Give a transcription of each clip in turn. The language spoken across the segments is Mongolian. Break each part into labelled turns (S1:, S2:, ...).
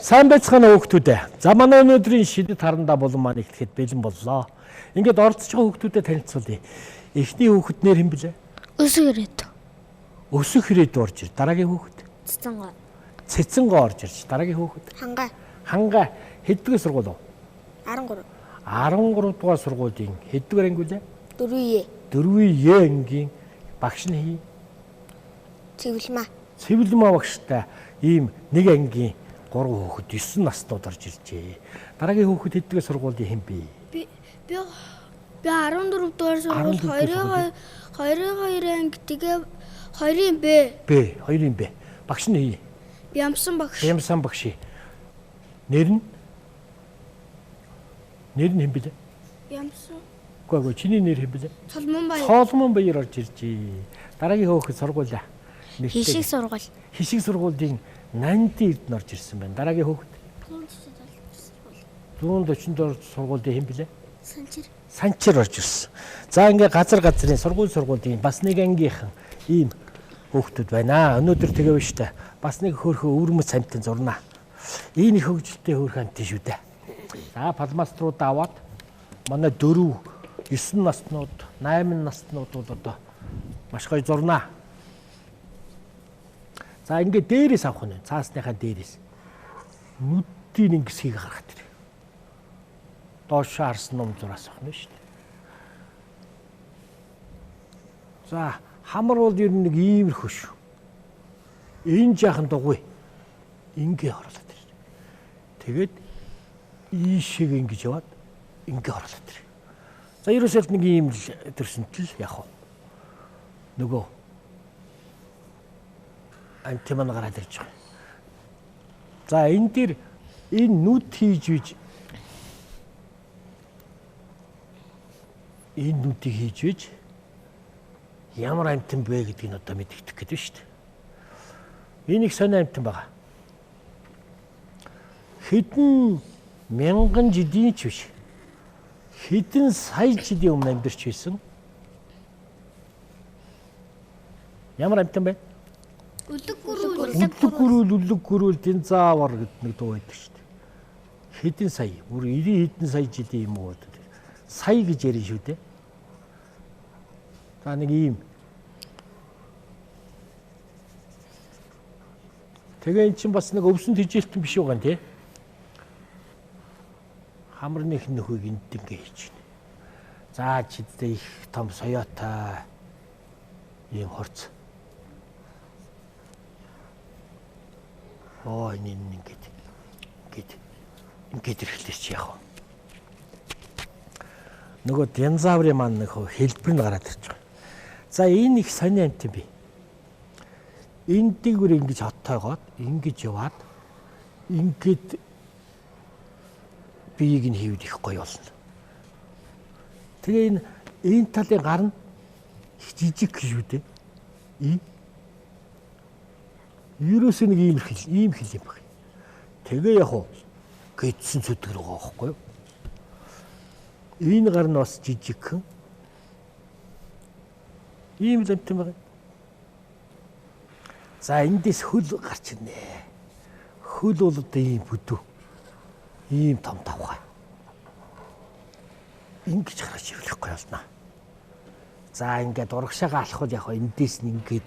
S1: Сайн байцгаана хүүхдүүд. За манай өнөөдрийн шидэт харандаа болон маань эхлэхэд бэлэн боллоо. Ингээд орцож байгаа хүүхдүүдэд танилцуулъя. Эхний хүүхэд нэр хэн блэ?
S2: Өсөг ирээд.
S1: Өсөг ирээд орж ир. Дараагийн хүүхэд?
S2: Цэцэнгой.
S1: Цэцэнгой орж ирж. Дараагийн хүүхэд?
S2: Хангай.
S1: Хангай. Хэддүгээр сургууль вэ?
S2: 13.
S1: 13 дугаар сургуулийн хэддүгээр анги вэ?
S2: 4-ие.
S1: 4-ие ангийн багш нь хий.
S2: Цэвэлмаа.
S1: Цэвэлмаа багштай ийм нэг ангийн 3 хүүхэд 9 наснууд орж иржээ. Дараагийн хүүхэд хэддүгээр сургуулийн хэн бэ?
S2: Би 14 дугаар сургууль 22 анги тэгээ 2-ын Б.
S1: Б. 2-ын Б. Багш нь хий.
S2: Бямсан багш.
S1: Бямсан багш. Нэр нь хэн бэ?
S2: Бямсан.
S1: Гоо чиний нэр хэн бэ?
S2: Соломон баяр.
S1: Соломон баяр орж иржээ. Дараагийн хүүхэд сургуулаа.
S2: Хишиг сургууль.
S1: Хишиг сургуулийн 80 эрдэнэ орж ирсэн байна. Дараагийн хүүхэд 140 сургуулийн хэн бэ?
S2: Санчир.
S1: Санчир орж ирсэн. За ингээ газрын сургуулийн бас нэг ангийнхан ийм хүүхдүүд байна. Өнөөдөр тэгээ биш та. Бас нэг хөөрхөн өвөрмөц хамтын зурнаа. Энэ их хөгжилтэй хөөрхөн хамтын шүү дээ. За палмаструуд аваад манай 4, 9 наснууд, 8 наснууд бол одоо маш гоё зурнаа. За ингээ дээрээс авах нь. Цаасныхаа дээрээс. Нүдийн ингэсгийг гаргах тэр. Доош харсан ном зураас авах нь шүү дээ. За хамар бол ер нь нэг иймэрхүү шүү. Энэ жаахан дугуй. Ингээ оруулаад тэр. Тэгээд ийшээ ингэж яваад ингээ оруулаад тэр. За ерөөсөө нэг ийм л төрсөнтэл яг нөгөө антиман гараад ирж байгаа. За энэ дээр энэ нүд хийж биж энэ нүдийг хийж биж ямар амтан бэ гэдгийг нь одоо мэдэгдэх гэдэг шүү дээ. Энэ их сони амтан байгаа. Хэдэн мянган жилийн ч биш. Хэдэн сая жилийн өмнө амьдарч байсан. Ямар амтан бэ? Үлэг гөрүүл динзаавар гэдэг нэг дуу байдаг шүү дээ. Хэдэн сая, бүр 90 хэдэн сая жилийн юм уу? Сая гэж ярина шүү дээ. За нэг ийм. Тэгээ эн чинь бас нэг өвсөн тэжээлтэн биш байгаа нэ. Хамрных нөхөйг энд ингээ хийж байна. За чидтэй их том соёотой ийм хорц. Оо энэ ингээд ирэхлээр чи яах вэ? Нөгөө динозаврын маань нэг хэлбэр нь гараад ирж байгаа. За энэ их сони амт юм би. Энэ дээгүүр ингэж хоттойгоод ингэж яваад ингээд биеийг нь хийвд их гоё болно. Тэгээ энэ талын гар нь их жижиг шүү дээ. Ерөөсөө нэг ийм хэл юм баг. Тэгээ яг уу гэдсэн зүтгэр байгаа байхгүй юу? Энэ гар нь бас жижигхэн. Ийм л амтан байгаа. За эндээс хөл гарч ирнэ. Хөл бол одоо ийм бүдүү. Ийм том тавхай. Ингэж гарч ирэхгүй болно. За ингээд урагшаага алхвал яг эндээс нь ингээд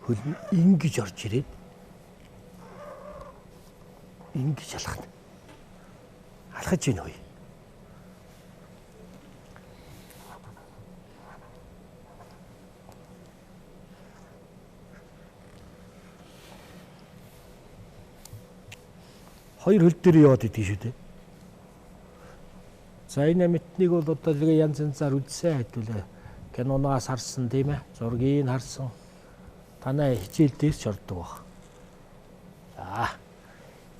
S1: хөл ингэж орж ирээд ингэж алхна. Алхаж ийн хөөе. Хоёр хөл дээр яваад идэв шүү дээ. За энэ амтныг бол одоо тэгээ янз янзаар үзсэн хэдүүлээ. Киноноос харсан тийм ээ. Зургийг харсан. Танай хичээл дээр ч ордог баг. За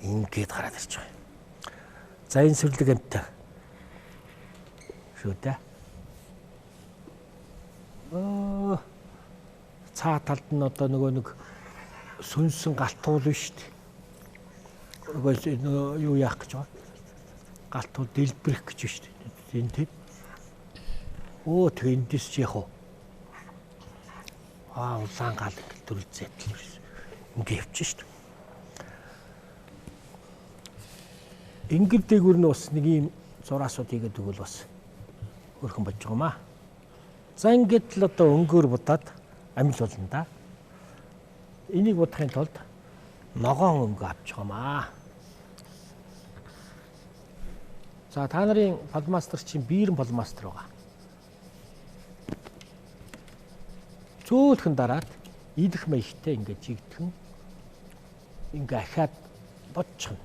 S1: ингээд гараад ирж байгаа. За энэ сүрлэг амттай. Шүү дээ. Цаа талд нь одоо нөгөө нэг сүнсэн галтуул биш шүү дээ. Нөгөө юу яах гэж байгаа? Галтуул дэлбэрэх гэж шүү дээ. Энэ тийм. Оо тэг эндээс чи яах вэ? Улаан гал төрөл зэтэл. Ингээ явчих шүү дээ. Ингэр дээгүүр нь бас нэг юм зураасууд хийгээд өгвөл бас хөрхөн болж байгаа маа. За ингээд л одоо өнгөөр будаад амил болно да. Энийг будахын тулд ногоон өнгө авч байгаа маа. За та нарын полмастер чинь биерэн полмастер байгаа. Зөөлхөн дараад идэх маягтай ингээд жигдхэн ингээ ахаад бодчихно.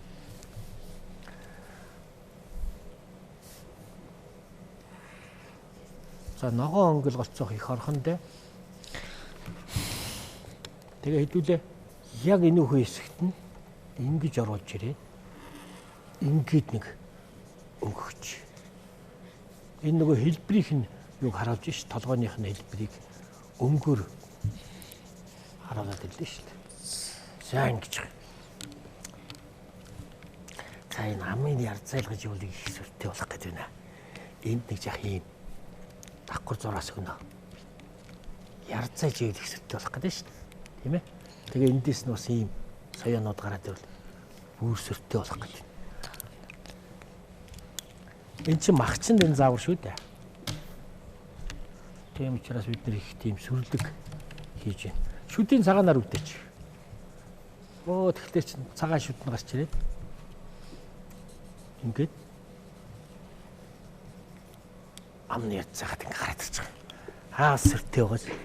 S1: За ногоон өнгөл голцоох их орхондоо тэгээ хэдүүлээ яг энэ үхээ хэсэгт нь ингэж оруулж ирээ. Ингээд нэг өнгөч. Энэ нөгөө хэлбэрийнх нь юг харуулж ш толгойных нь хэлбэрийг өнгөөр харуулад ирлээ шүү дээ. За ингэж. За энэ амын ярцайлгаж явуулыг их сүртэй болох гэдэг байна. Энд нэг жах юм давхар зураас өгнө. Ярцааж ийл их сүртэй болох гэдэг шүү дээ. Тийм ээ. Тэгээ эндээс нь бас ийм соёонууд гараад ирвэл бүр сүртэй болох гэдэг. Энд чинь махчин энэ заавар шүү дээ. Тийм учраас бид нэр их тийм сүрлэг хийж байна. Шүдийн цагаанаар үдээч. Тэгэхээр чинь цагаан шүд нь гарч ирээд ингээд амны яцгаад ингээд гараад ирж байгаа. Сүртэй байгаа.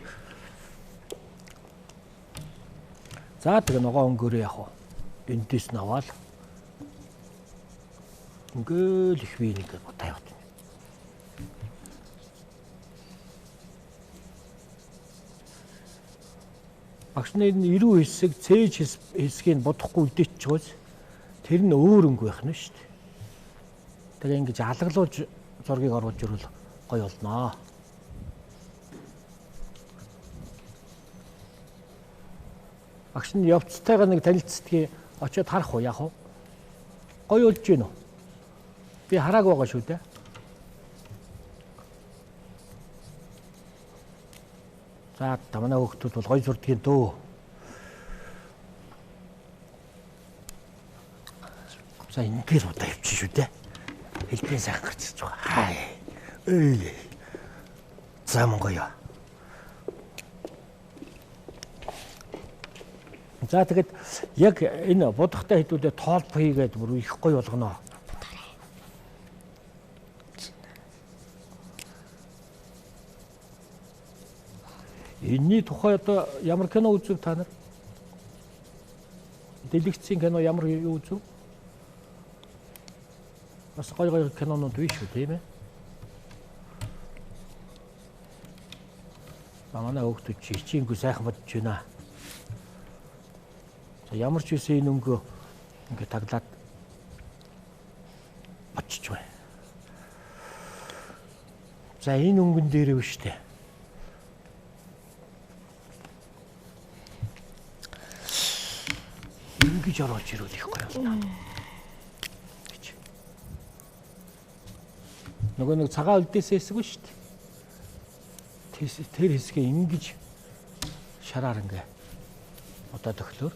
S1: За тэгээ ногоон өнгөөрөө яг эндээс нь аваад ингээл их бий нэг бодаа яваад. Багшны 90 хэсэг цээж хэсгийг бодохгүй үдээчихвэс тэр нь өөр өнгө байх нь шүү дээ. Тэгээ ингэж алгалуулж зургийг оруулж ирвэл гоё болноо. Багш нь явцтайгаа нэг танилцдгийг очиод харах уу яах вэ? Гоё болж гин үү? Би хараагүй байгаа шүү дээ. За манай хүүхдүүд бол гоё зурдгийн дөө. За ингээд удаа явчих шүү дээ. Хэлбэрийн сайхан гарч ирж байгаа. Хай. За монгоё. За тэгэд яг энэ будахтай хэдүүлээ тоолб хийгээд бүр их гоё болгоно. Энэний тухай одоо ямар кино үзв та нар? Дэлгэцийн кино ямар юу үзв? Бас гоё кинонууд биш үү тийм ээ? Манай хүүхдүүд чичингүү сайхан бодож байна. За ямар ч үсэн энэ өнгө ингээд таглаад очиж байна. За энэ өнгөн дээр юу штэ? Ингэж оруулж ирвэл их гоё болно. Нөгөө нэг цагаан үлдээс хэсэг шүү дээ. Тэр хэсгээ ингэж шараар ингээ одоо төглөөр.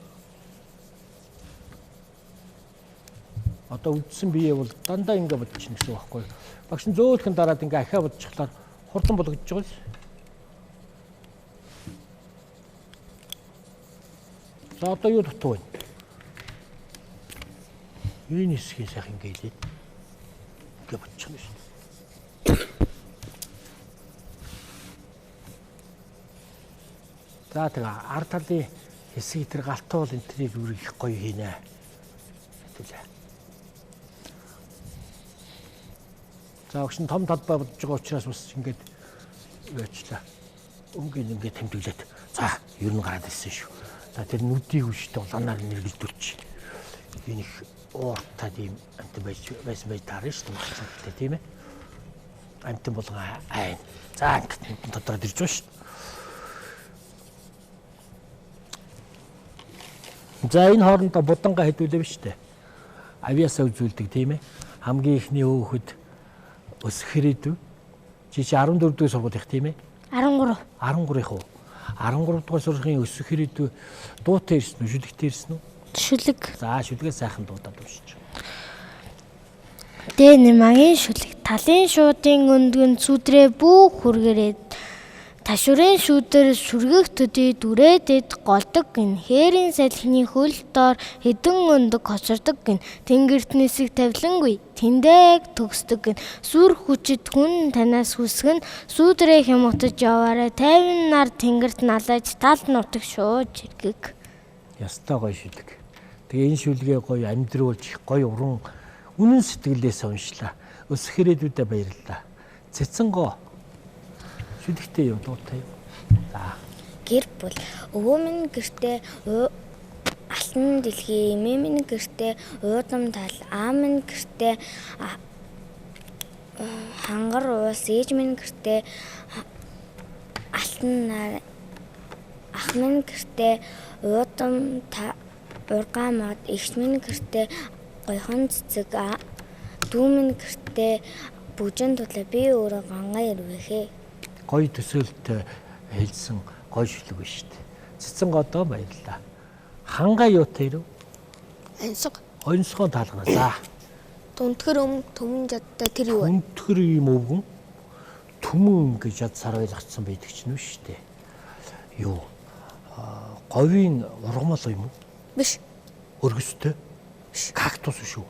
S1: Одоо үлдсэн бие бол дандаа ингээ бодчихно гэсэн үг байхгүй. Багш нь зөөлхөн дараад ингээ ахиа бодчихлаар хурдан болгож байгаа ш. За одоо юу дутуу вэ? Энэ хэсгийг сайхан гээдээд ингээ бодчихно ш. За тэгээ ард талын хэсгийг тэр галтуул энтрийг үрэх их гоё хийнэ. Хэвлээ. За огшин том талбай бодож байгаа учраас бас ингээд яачлаа. Өнгийн ингээд тэмдэглээд. За ер нь гараад ирсэн шүү. За тэр нүдийг үштэй улаанаар нэргэлдүүлчих. Энэ их ууртай тийм амт байсан байж таарна шүү дээ тийм ээ. Амтан болгоо айн. За ингээд дотроо ирж байгаа шүү. За энэ хоорондоо буданга хэдүүлээ биш үү? Авиасаа үзүүлдэг тийм ээ. Хамгийн ихний хөөхд өсөх хэрэгдв. Чи 14 дэх сургууль их тийм ээ?
S2: 13.
S1: 13 их үү? 13 дугаар сургуулийн өсөх хэрэгдв дуутай ирсэн үү? Шүлэгтэй ирсэн үү?
S2: Шүлэг.
S1: За шүлгээ сайхан дуудаад уншиж.
S2: Дэ нэмагийн шүлэг талын шуудын өндгөн сүдрээ бүх хүргэрээд ташуурын шүүдэр сүргэх төдий дүрээдэд голдог гин хээрийн салхины хөл доор хэдэн өндөг хосордог гин тэнгэрт нисэх тавилангүй тэндээ төгсдөг гин сүр хүчит хүн танаас хүсгэн сүдрээ хямгатаж яваарай 50 нар тэнгэрт налаж талд нутаг шууж иргэг.
S1: Ястай гоё шүлэг. Тэгээ энэ шүлгээ гоё амьдруулж гоё уран үнэн сэтгэлээс уншлаа. Өс хэрэглүүдэд баярлалаа. Цэцэнгоо шүлэгтэй юу дуутай юу? За.
S2: Гэр бүл өвөө минь гэртээ алтан дэлхий, эмээ минь гэртээ уудам тал, аав минь гэртээ хангар уус, ээж минь гэртээ алтан нар, ах минь гэртээ уудам ургаан мод, эгч минь гэртээ гойхон цэцэг, дүү минь гэртээ бүжин тудлаа би өөрөө гангаа ирвэхээ.
S1: Гоё төсөөлтөй хэлсэн гоё шүлэг ба шүү дээ. Цэцэнгоодоо баярлалаа. Хангаа юутай ирв?
S3: Ансаг.
S1: Онцгой таалгана. За.
S3: Түнтгэр төмөн жадтай тэр юу вэ?
S1: Түнтгэр юм өвгөн түмэн гэж яд сар ойлгоцсон байдаг ч нү шүү дээ. Юу? Говийн ургамал юм уу?
S3: Биш.
S1: Өргөстэй? Кактус шүү.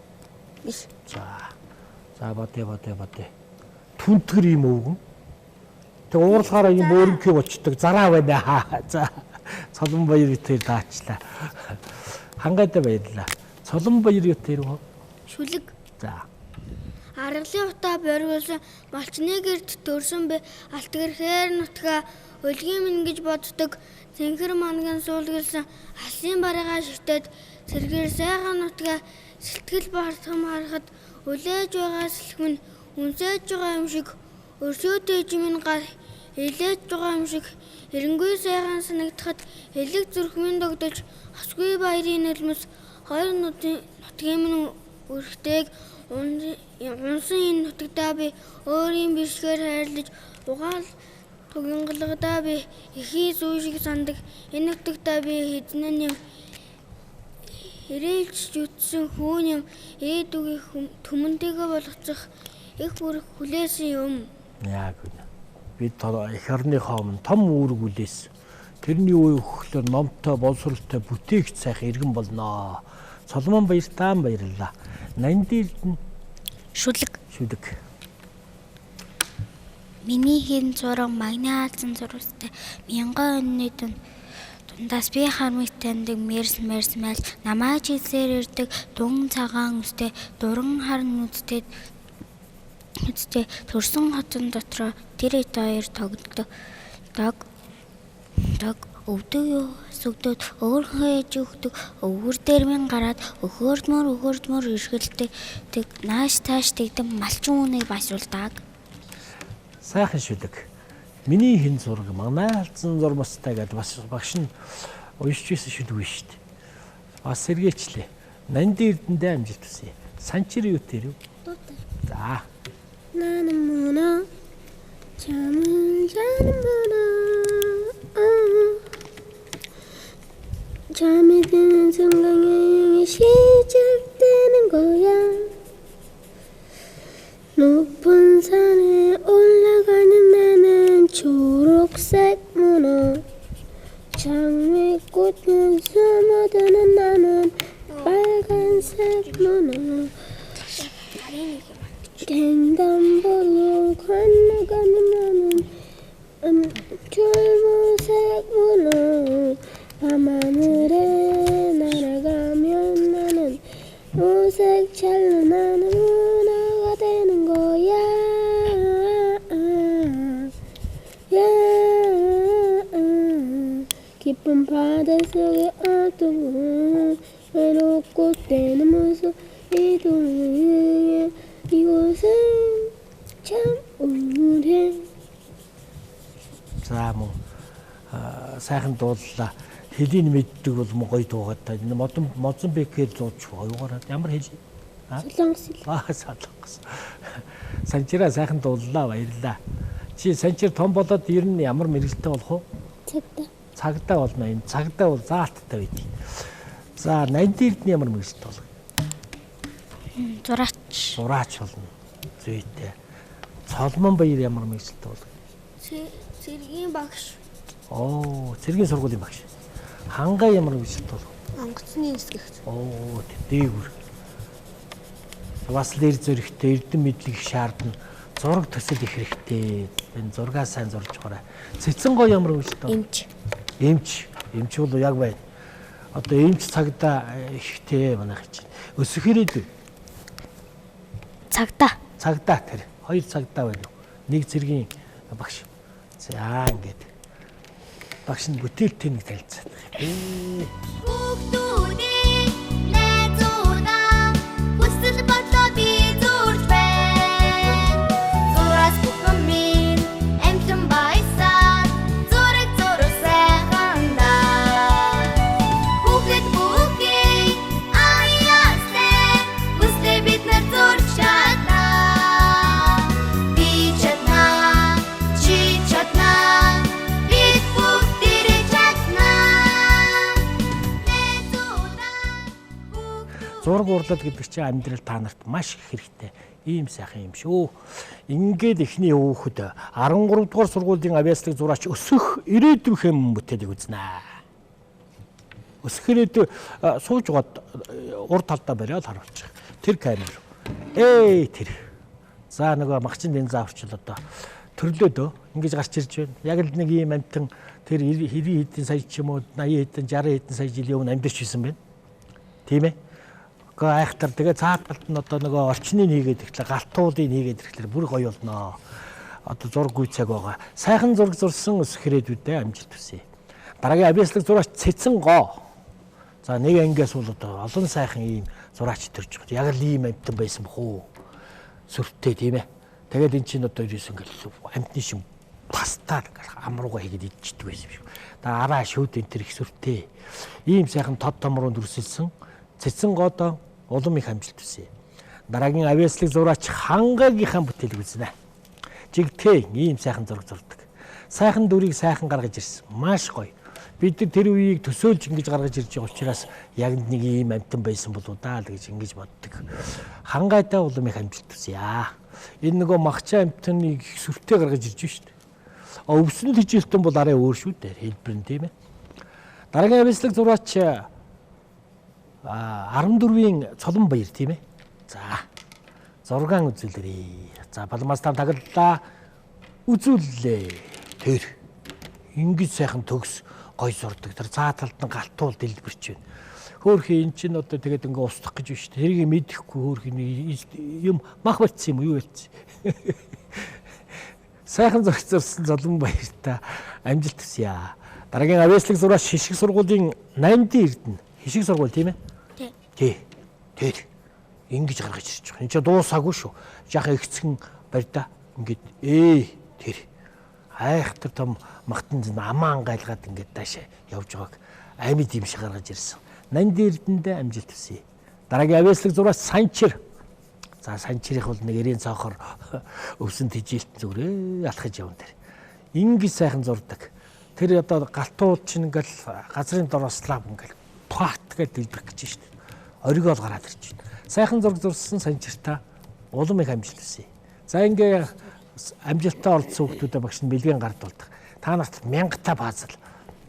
S3: Биш.
S1: За бадэ. Түнтгэр юм өвгөн тэг уурлахаараа юм өөрөнгөө болчдөг зараа байна. За Цолонбаяр үтээр даачлаа. Хангайдаа баярлаа. Цолонбаяр үтээр үү?
S2: Шүлэг.
S1: За.
S2: Аргалын утаа боргуулсан малчны гэрт төрсөн бэ алтгэрхээр нутгаа өлгийн минь гэж боддог цэнхэр манган суулгалсан алсын бараагаа шигтээд сэргээр сайхан нутгаа сэтгэл бартам харахад үлээж байгаа сэлхмэн үнсэж байгаа юм шиг өрсөөтэй жимэн гар илээж байгаа юм шиг эренгүй сайхан санагдахад элэг зүрхмэн догдолж хасгүй баярын нөлмөс хоёр нутгийн минь үрхтэйг унсан энэ нутагтаа би өөрийн бишгээр хайрлаж угаал тугингалгадаа би ихий зүй шиг сандаг энэ нутагтаа би хэднэн юм ирээлж зүтсэн хүүн юм ээд үгийн түмэнтэйгээ болгоцох их бүр хүлээсэн юм.
S1: Яг үнэ. Бид их орныхоо өмнө том үүрэг үлээсэн. Тэрний үе өгөхлөөр номтой, боловсролтой бүтээгч сайхан иргэн болноо. Соломон баяртаан баярлалаа. Нандилд нь шүлэг.
S2: Миний хэн зураг магны хаалцсан зурвастай мянган өнний дундаас би хармыг таньдаг мерс майлж намайг жилсээр ирдэг дун цагаан үстэй дуран харн үстэй төрсөн хотон дотроо тэр ит хоёр тогтдог өвдөг юу сүгдөөд өөрхөө ээж өгдөг өвгөр дээр минь гараад өгөөрдмөр эргэлдэг нааш тааш тэгдэг малчин үнийг басуулдаг.
S1: Сайхан шүлэг. Миний хэн зураг магнай хаалцсан зурмастай гэдэг бас багш нь уншиж ирсэн шүлэг биш шүү дээ. Бас сэргээчлээ. Нанди эрдэндээ амжилт хүсье. Санчир юу тэр юу? За.
S3: 나는 문어 잠을 자는 문어 잠이 드는 순간 여행이 시작되는 거야 높은 산에 올라가는 나는 초록색 문어 장미꽃은 숨어드는 나는 빨간색 문어 횡단보도 건너가는 나는 붉은색 문어 밤하늘에 날아가면 나는 오색 찬란한 문어가 되는 거야 깊은 바닷속에 어두운 외롭고 때는 모습 이동해 이곳은 참 우울해.
S1: За мөн сайхан дууллаа. Хэлийн мэддэг бол гоё дуугатай. Мозамбикээр зууч гоёгоор ямар хэл?
S3: Солонгос.
S1: Солонгос. Санчираа сайхан дууллаа баярлаа. Чи санчир том болоод ер нь ямар мэрэгчлээ болох вэ? Цагдаа болно. Энэ цагдаа бол заалттай байдаг. За Нандилд нь ямар мэрэгчлээ болох вэ?
S2: Зураач.
S1: Зураач болно. Зүйтэй. Цолмон баяр ямар мэргэжилтэй бол?
S2: Цэргийн багш.
S1: Оо, цэргийн сургуулийн багш. Хангай ямар мэргэжилтэй бол?
S2: Онгоцны нисгэгч.
S1: Оо, дээгүр. Бас л эр зөрөгтэй, эрдэм мэдлэг шаардна. Зураг төсөл их хэрэгтэй. Энэ зургаа сайн зурж байгаарай. Цэцэн гоо ямар мэргэжилтэй?
S2: Эмч.
S1: Эмч бол яг байна. Одоо эмч цагдаа ихтэй манайх чинь. Өсөх ирээдүй. Цагдаа тэр. Хоёр цагдаа байна уу? Нэг цэргийн багш. За ингээд. Багш нь бүтээлтэй нэг танилцаад. Зураг урлал гэдэг чинь амьдрал та нарт маш их хэрэгтэй. Ийм сайхан юм шүү. Ингээд эхний хүүхэд 13 дугаар сургуулийн авиаслаг зураач өсөх ирээдүйн хэм бүтээлийг үзнэ. Өсөх ирээдүй сууж гоод урд талдаа бариад харуулчих. Тэр камер. Тэр. За нөгөө магчин бензин аварчил одоо төрлөөдөө ингэж гарч ирж байна. Яг л нэг ийм амтан тэр 90 хэдэн сая ч юм уу 80 хэдэн 60 хэдэн сая жилийн өмнө амьдарч ирсэн байна. Тийм ээ. Гэхдээ айхтар тэгээ цааталт нь одоо нөгөө орчныг хийгээд ирэхлээр галтуулыг хийгээд ирэхлээр бүр гоё болноо. Одоо зураг гүйцээг байгаа. Сайхан зураг зурсан өсөх ирээдүйдээ амжилт хүсье. Дараагийн авиаслаг зураач Цэцэн гоо. За нэг ангиас бол одоо олон сайхан ийм зураач төрж байгаа. Яг л ийм амтан байсан бох уу. Сүртэй тийм ээ. Тэгээд эн чинь одоо ерөөс ингээл амтны шим пастаар ингээл амрууга хийгээд идчихдэг байсан юм шиг. Араа шүүд энэ төр их сүртэй. Ийм сайхан тод томроо дүрсэлсэн Цэцэн гоодоо улам их амжилт хүсье. Дараагийн авиаслаг зураач Хангайгийнхаа бүтээлийг үзнэ. Жигтэй ийм сайхан зураг зурдаг. Сайхан дүрийг сайхан гаргаж ирсэн. Маш гоё. Бид тэр үеийг төсөөлж ингэж гаргаж ирж байгаа учраас яг нэг ийм амтан байсан болоо даа л гэж ингэж боддог. Хангайдаа улам их амжилт хүсье. Энэ нөгөө махчаа амтныг их сүртэй гаргаж ирж байна шүү дээ. Өвснөд хичээлтэн бол арай өөр шүү дээ. Хэлбэр нь тийм ээ. Дараагийн авиаслаг зураач 14-ийн Цолон баяр тийм ээ. За. Зургаан үзүүлээрээ. За балмаас та таглалаа. Үзүүллээ. Тэр. Ингэж сайхан төгс гой зурдаг. Тэр цааталт нь галтуул дэлбэрч байна. Хөөхий эн чинь одоо тэгээд ингээ устгах гэж биш. Тэрийг мэдэхгүй хөөхий юм мах болцсон юм уу юу болцсон. Сайхан зураг зурсан Цолон баяртаа амжилт хүсье. Дараагийн авиаслаг зураач Хишиг сургуулийн 80-д Эрдэнэ. Хишиг сургууль тийм ээ. Тэр ингэж гаргаж ирж байгаа. Энд чинь дуусаагүй шүү. Жаахан ихцгэн барьда. Ингээд тэр айхтар том махтан амаан гайлгаад ингээд даашаа явж байгааг амьд юм шиг гаргаж ирсэн. 80-д Эрдэнэдээ амжилт хүсье. Дараагийн авиаслаг зураач Санчир. За Санчирих бол нэг эрийн цаохор өвсөн тижилт зүгрээ алхаж явна тэр. Ингэж сайхан зурдаг. Тэр одоо галтууд чинь ингээл газрын дорослав ингээл пат гэж дэлбэрэх гэж шүү дээ. Оргиол гараад ирж байна. Сайхан зураг зурсан Санчиртаа улам их амжилт хүсье. За ингээ амжилтаа олдсон хүмүүстэй багш нь бэлгийн гардуулдаг. Та нарт 1000 та баазал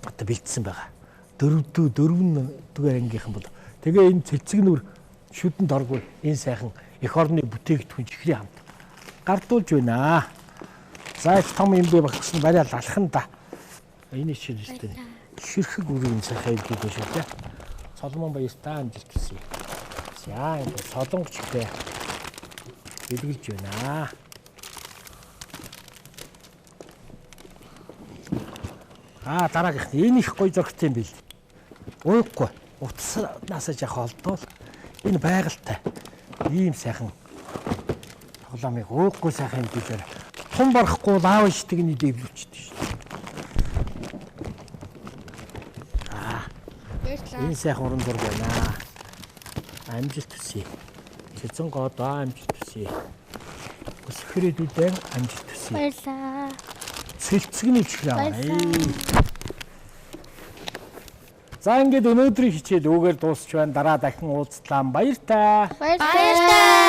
S1: одоо бэлдсэн байгаа. 4-р ангийнхан бол тэгээ энэ цэцэг нүр шүдэнд оргүй энэ сайхан эх орны бүтээгдэхүүн чихрийн хамт гардуулж байна. За их том юм бэ багш нь барай алхан да. Энэ чинь шүү дээ. Ширхэг үрийн сайхан хэлбэг шүү дээ. Соломон баяртаа амжилт хүсье. За энэ солонгоч бэ. Бэлгэлж байна. Дараагийнх нь энэ их гоё зургтай юм бэл. Уухгүй. Утаснаас яах олдвол энэ байгальтай. Ийм сайхан тоглоомыг уухгүй сайхан юм билээр. Тун барахгүй лаав ичдэг нь дэвлүүлчихдээ шүү. Энэ сайхан уран зураг байна. Амжилт хүсье. Цэцэн гоодоо амжилт хүсье. Өсөх ирээдүйдээ амжилт хүсье.
S2: Баярлаа.
S1: Цэлцэгний чихрээ. За ингээд өнөөдрийн хичээл үүгээр дуусч байна. Дараа дахин уулзлаа. Баяртай.
S2: Баяртай.